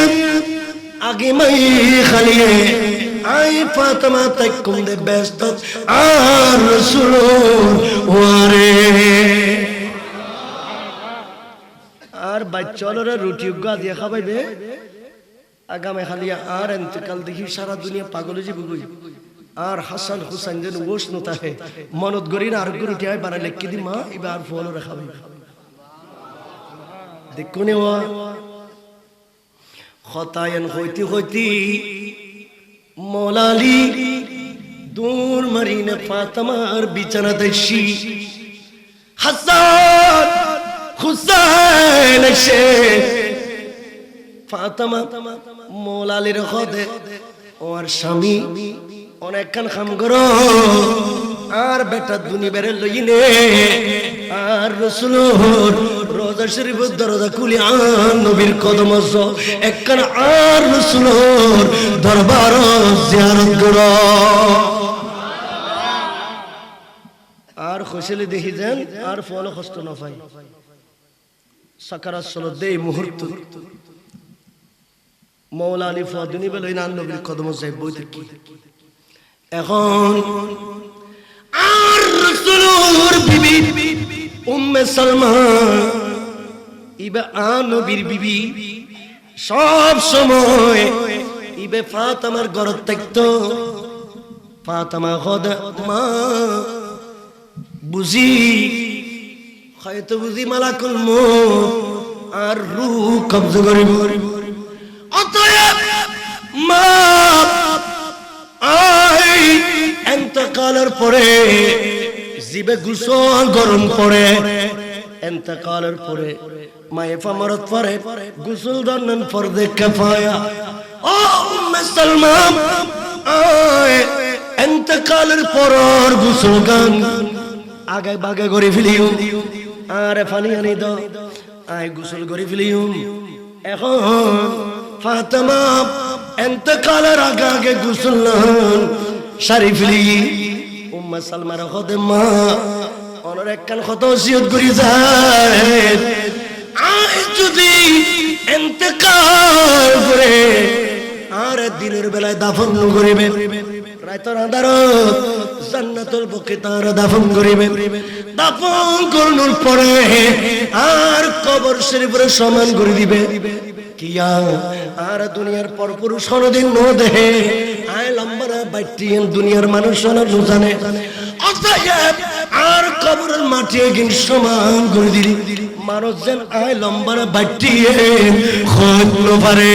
আগে মাই খালিয়ে আই ফাতেমা তাইকুম দে ব্যস্ত আর রাসূল ওয়ারে আর বাচ্চালরে রুটি উগা দিয়ে খাবাইবে আগামে খালিয়া আর ইন্তেকাল দেখি সারা দুনিয়া পাগল হয়ে যাবে। আর হাসান হুসাইন যেন ওস নতাহে মনত গরি না আর রুটি আই বানাইলে কি দি মা এবার ফল রাখাবে দেখুনে ওয়া খতায়ন হইতি হইতি মৌলা আলী দূর মারিনে ফাতেমার বিছানা দেখছি হাসান হুসাইন এসে ফাতেমা মৌলা আলীর খদে ওর স্বামী অনেকক্ষণ খাম করো আর বেটা দুনি বেড়ে লইনে আর রাসূলুর রোজা শরীফের দরজা খুলি আর নবীর কদম একখান আর রাসূলুর দরবার জিয়ারত করো। আর খুশিলে দেখি যান আর ফল কষ্ট না পাই সাকারাত চলো দেই মুহূর্ত মৌলা আলী ফাদুনি বলে না নবীর কদম যাই বইতে কি এখন আর রাসূলুর বিবি উম্মে সালমা ইবে নবীর বিবি সব সময় ইবে ফাতেমার ঘর থাকতো। ফাতেমা খোদা মা বুঝি হয়তো বুঝি মালাকুল মউত আর রূহ কবজা করিব, অতএব মা আই ইন্তেকালের পরে জিবে গোসল গরম পড়ে ইন্তেকালের পরে মায়েফা মরত পরে গোসল দান ফরদে কিফায়া। ও উম্মে সালমা আই ইন্তেকালের পর গোসল গান আগে বাগে করে ফেলিও আর পানি আনি দাও আই গোসল করে ফেলিও। এখন ফাতেমা ইন্তেকালের আগে আগে গোসল সারি ফেলি উম্মে সালমার খদে মা ওনার একখান কত ওসিয়ত করি যায় আই যদি ইন্তেকাল করে আর দিনের বেলায় দাফন করিবে রাতের আন্ধারত জান্নাতুল বকি তার দাফন করিবে। দাফন করানোর পরে আর কবর শরীফের সমান করে দিবে কিয়া আর দুনিয়ার পর পুরুষ কোনদিন নো দেহে আয় লম্বা বাইটি দুনিয়ার মানুষ না জানে অতএব আর কবরের মাটি গিন সমান করে দিলি মানুষ যেন আয় লম্বা বাইটি খোঁজলো পারে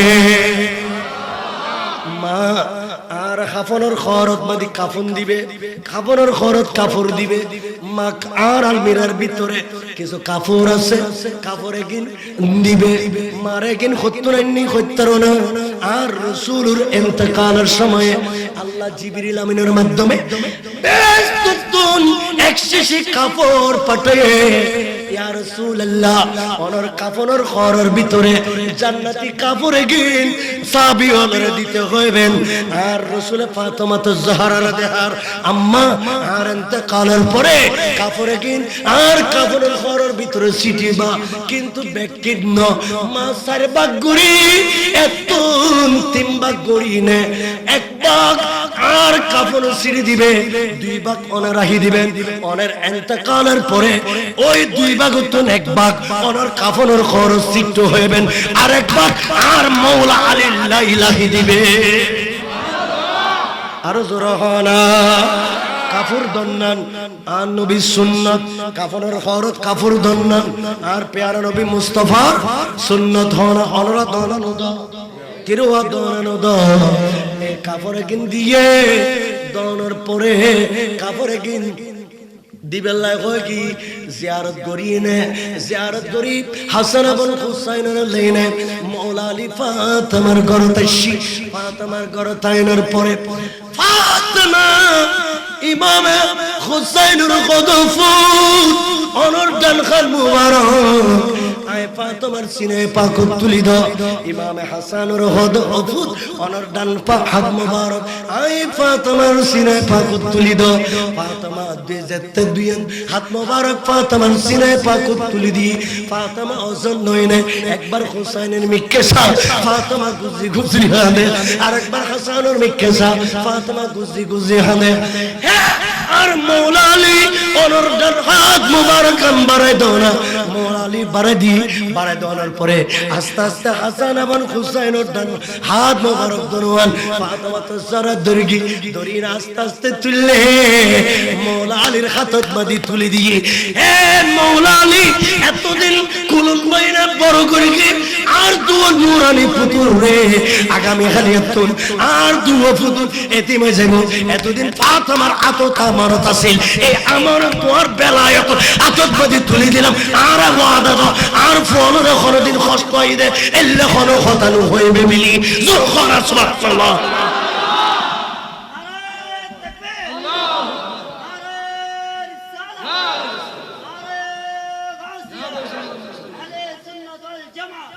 মা আর কাফনের খরচ মাদি কাফন দিবে কাফনের খরচ কাপড় দিবে মা আর আলমিরার ভিতরে কিছু কাপড় আছে কাপড়ে কিন দিবে মারে কিন খত্তরাইনি খত্তরনা আর রাসূলুর ইন্তেকালের সময়ে আল্লাহ জিবরিল আমিনের মাধ্যমে বেস্তুন একশিশি কাপড় পাঠিয়ে ইয়া রাসূলুল্লাহ ওনার কাফনের খরর ভিতরে জান্নাতি কাপড়ে কিন সাহাবীদের দিতে হইবেন আর রাসূল ফাতেমা জাহরা রাদিয়াল্লাহু আম্মা আর ইন্তেকালের পরে কাপড়ে কিন আর কাপড়ের খরর ভিতরে সিটিবা কিন্তু ব্যক্তিন মা সার বাগুরি এত তিন ভাগ গড়ি নে এক ভাগ আর কাপড় সিঁড়ি দিবে দুই ভাগ ওনার রাহি দিবেন ওনার ইন্তেকালের পরে ওই দুই ভাগ উত্তর এক ভাগ ওনার কাপড়ের খরচ সিদ্ধ হইবেন আর এক ভাগ আর মাওলা আলী লাইলাহি দিবে আর জোরহানা কাফুর দন্নান আর নবী সুন্নাত কাফনের খরচ কাফুর দন্নান আর পেয়ারা নবী মুস্তাফার সুন্নাত হনা অনরা দনানুদ কিরোয়া দনানুদ এই কাফরে কিন দিয়ে দনার পরে কাফরে কিন দিবেল্লাহ কয় কি জিয়ারত করিনে জিয়ারত করি হাসান ইবনে হুসাইনের লাইনে মাওলা আলী ফাতেমার ঘর তাইছি ফাতেমার ঘর তাইনের পরে ফাতেমা ইমাম হুসাইনের কদফ অনর ডান খাল মুবারক আয় ফাতেমার সিনে পাক তুলি দাও ইমাম হাসানের কদফ অনর ডান পাক হাত মুবারক আয় ফাতেমার সিনে পাক তুলি দাও ফাতেমা যেতে দুইন হাত মুবারক ফাতেমার সিনে পাক তুলি দি ফাতেমা ওজন নইনে একবার হুসাইনের মিক্কেসা ফাতেমা গুজি গুজি হানে আরেকবার হাসানের মিক্কেসা ফাতেমা গুজি গুজি হানে আর মাওলা আলী ওনার ডান হাত মুবারক বাড়াই দাও না মাওলা আলী বাড়াই দেওয়ার পরে আস্তে আস্তে হাসান এবং হুসাইনের ডান হাত মুবারক দরওয়ান ফাতেমা তো সারা দড়ি আস্তে আস্তে তুললে মাওলা আলীর হাতত বাঁধি তুলে দিয়ে হে মাওলা আলী এতদিন কুলুন বাইনা বড় করে আর দুও নুরানি পুতুল রে আগামী হালিয়াতুন আর দুও পুতুল এতিমে যাইব এতদিন ফাতেমার আতত আমানত আছিল এই আমানত তোর বেলায়ত আতত বাঁধি তুলে দিলাম আর ওয়াদা দাও আর ফলরে কোনদিন কষ্ট হইবে এল্লে কোন খতানু হইবে মিলি জোর করা সুবহানাল্লাহ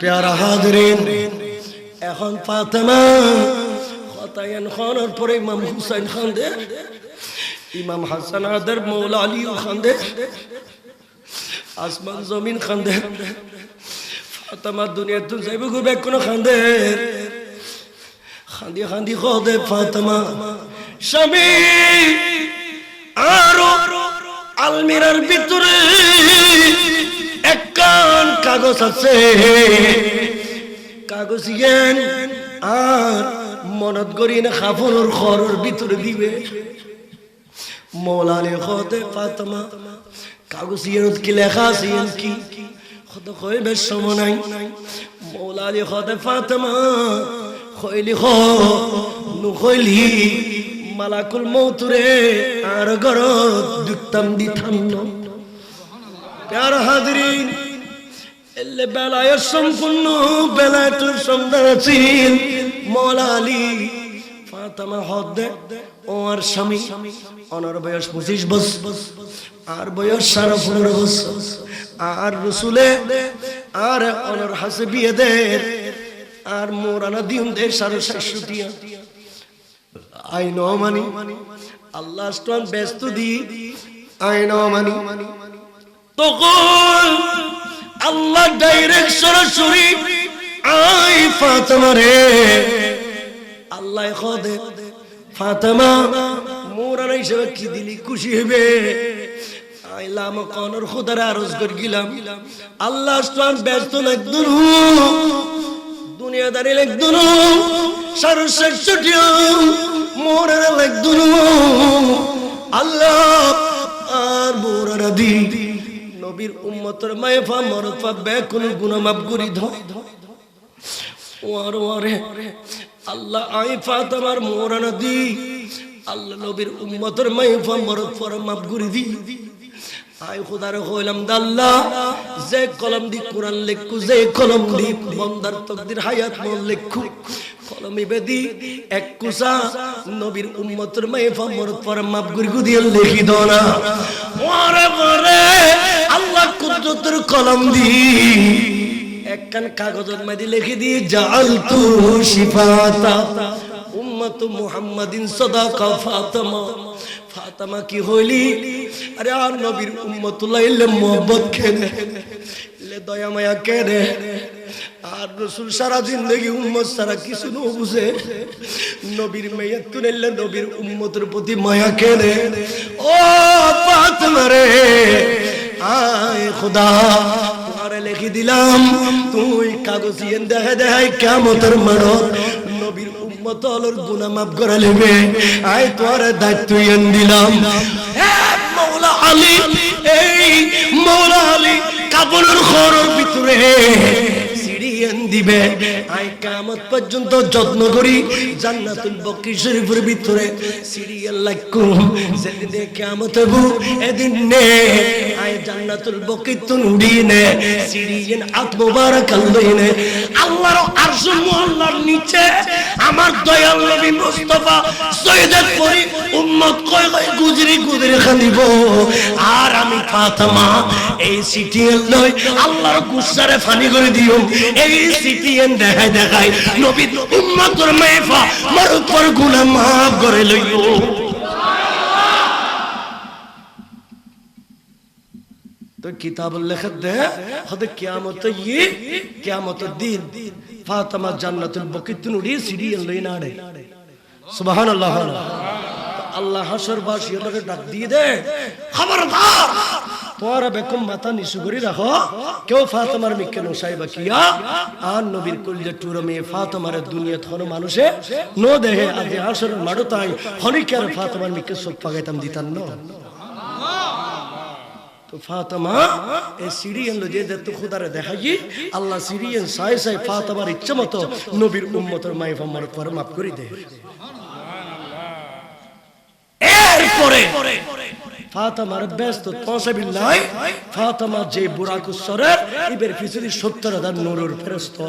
প্যারা হাজরিন এখন ফাতেমা খতায়ান খানের পরে ইমাম হুসাইন খান দে ইমাম হাসান আদর মাওলা আলী খান দে আসমান জমিন খান দে ফাতেমা দুনিয়া তুই যাইব ঘুরবে কোন খান দে খান্দি খান্দি খদে ফাতেমা স্বামী আর আলমিরার ভিতরে একখান কাগজ আছে কাগজ ইয়ান আর মনত করি না খাফনের খরর ভিতরে দিবে মাওলা আলী খদে ফাতেমা কাগজ ইয়ানত কি লেখা আছে ইয়ান কি খদ কইবে সময় নাই মাওলা আলী খদে ফাতেমা কইলি খ নু কইলি মালাকুল মউত রে আর গরত দুক্তাম দিতাম ন প্যারা হাজরিন এলে বেলায় সম্পূর্ণ বেলায়তুর সন্ধান ছিল মাওলা আলী ফাতেমা হদে ও আর স্বামী ওনার বয়স 25 বছর আর বয়স 15.5 বছর আর রাসূলে আর ওনার হাসে বিয়ে দের আর মোরানা দিন দে 650 টিয়া আই নো মানি আল্লাহ স্টোন ব্যস্ত দি আই নো মানি তখন আল্লাহ ডাইরেক্ট সরাসরি আই ফাতেমা রে আল্লাহ খোদে ফাতেমা মোরানা হিসেবে কি দিলি খুশি হবে আইলাম কোনর খোদার আরজ কর গিলাম আল্লাহ স্টোন ব্যস্ত না দুনিয়াদারি লেখদুনো সর্বশেষ ছুটিও মোরা লেখদুনো আল্লাহ আর মোরা দি নবীর উম্মতের মায়ফা মরফা বেকুল গুনাহ মাফ করি ধর ওয়ার ওয়ারে আল্লাহ আই ফাতেমার মোরা দি আল্লাহ নবীর উম্মতের মায়ফা মরফা মাফ করি দি আই খোদার কইলাম আল্লাহ যে কলম দি কোরআন লেখু যে কলম দি বন্দার তকদির হায়াত মন লেখু কলমে বেদি এক কুসা নবীর উম্মতের মায়ফা মরফা মাফ করি দিয়ে লিখি দাও না ওরে ওরে আল্লাহ কুদরতের কলম দি একখান কাগজের মধ্যে লিখে দিয়ে জাআলতু শিফাতা উম্মত মুহাম্মাদিন সাদাকা ফাতেমা ফাতেমা কি হইলি আরে আর নবীর উম্মত লাইলে মোহব্বত কেনে লে দয়া মায়া কেনে আর রাসূল সারা জিন্দেগি উম্মত সারা কিছু ন বুঝে নবীর মায়া তুলে নবীর উম্মতের প্রতি মায়া কেনে ও ফাতেমা রে আয় খোদা তোমারে লিখি দিলাম তুই কাগজিয়ে দেখে দেখাই কিয়ামতের মাঠ নবীর উম্মতর গুনাহ মাফ করে নেবে আয় তোর দায়িত্ব দিলাম মওলা আলী এই মওলা আলী কাপড়ের ঘরের ভিতরে সিরিয়ান দিবে আই কিয়ামত পর্যন্ত যত্ন করি জান্নাতুল বাকি শরীফের ভিতরে সিরিয়াল লাগুম যেদিন কিয়ামত হবে এদিন নে আই জান্নাতুল বাকি তুন্ডিনে সিরিয়ান আত মুবারক আল্লাহনে আল্লাহর আরশ মোল্লার নিচে আমার দয়াল নবী মুস্তাফা সৈয়দ পরি উম্মত কয় কয় গুজরি গুজরি খানিব আর আমি ফাতেমা এই সিটিয়াল লই আল্লাহর গুসারে ফানি করে দিও এই সিটিয়ান দেখাই দেখাই নবী উম্মতের মায়ফা মরুত পর গুনাহ মাফ করে লইও তো কিতাব লিখত দে হতে কিয়ামত ये কিয়ামত দিন ফাতেমা জান্নাতুল বাকি তুনুড়ি সিরিয়াল লই নাড়ে সুবহানাল্লাহ আল্লাহ হাসর বাসীকে ডাক দিয়ে দে খবরদার তোরা বেকম মাথা নিচু করে রাখো কেউ ফাতেমার মিকে নসাইবা কিয়া আর নবীর কলিজা টুরে মে ফাতেমার দুনিয়া থন মানুষে নো দেহে আজ হাসর মাড়ো তাই হনিকার ফাতেমার মিকে সব পাগাইতাম দিতাম না তো ফাতেমা এই সিরিয়ান লো যে দত্ত খোদারে দেখাই আল্লাহ সিরিয়ান সাই সাই ফাতেমার ইচ্ছা মতো নবীর উম্মতের মায়ফা মরফা মাফ করে দে এরপরে ফাতেমার ব্যস্ত তসাবিল্লাহ ফাতেমা যে বুরাক সরের ইবের পিছনে ৭০,০০০ নূরের ফেরেশতা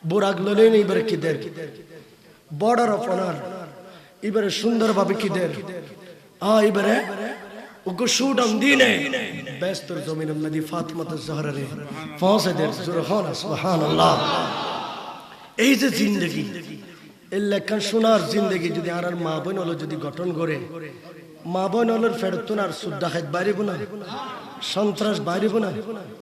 বুরাক ললেন ইবের কি দের বর্ডার অফ অনার ইবের সুন্দরভাবে কি দের ইবেরে ওকে শুডাম দিনে ব্যস্ত জমিন নদী ফাতেমা জহরা রে পৌঁছে দের সুবহানাল্লাহ সুবহানাল্লাহ এই যে জিন্দেগি এই লেখা শোনার জিন্দেগি যদি আর মা বোন হলো যদি গঠন করে মা বোন হলোর ফেরতুন আর সুদ্দা খাইত বাড়িব না সন্ত্রাস বাড়িব না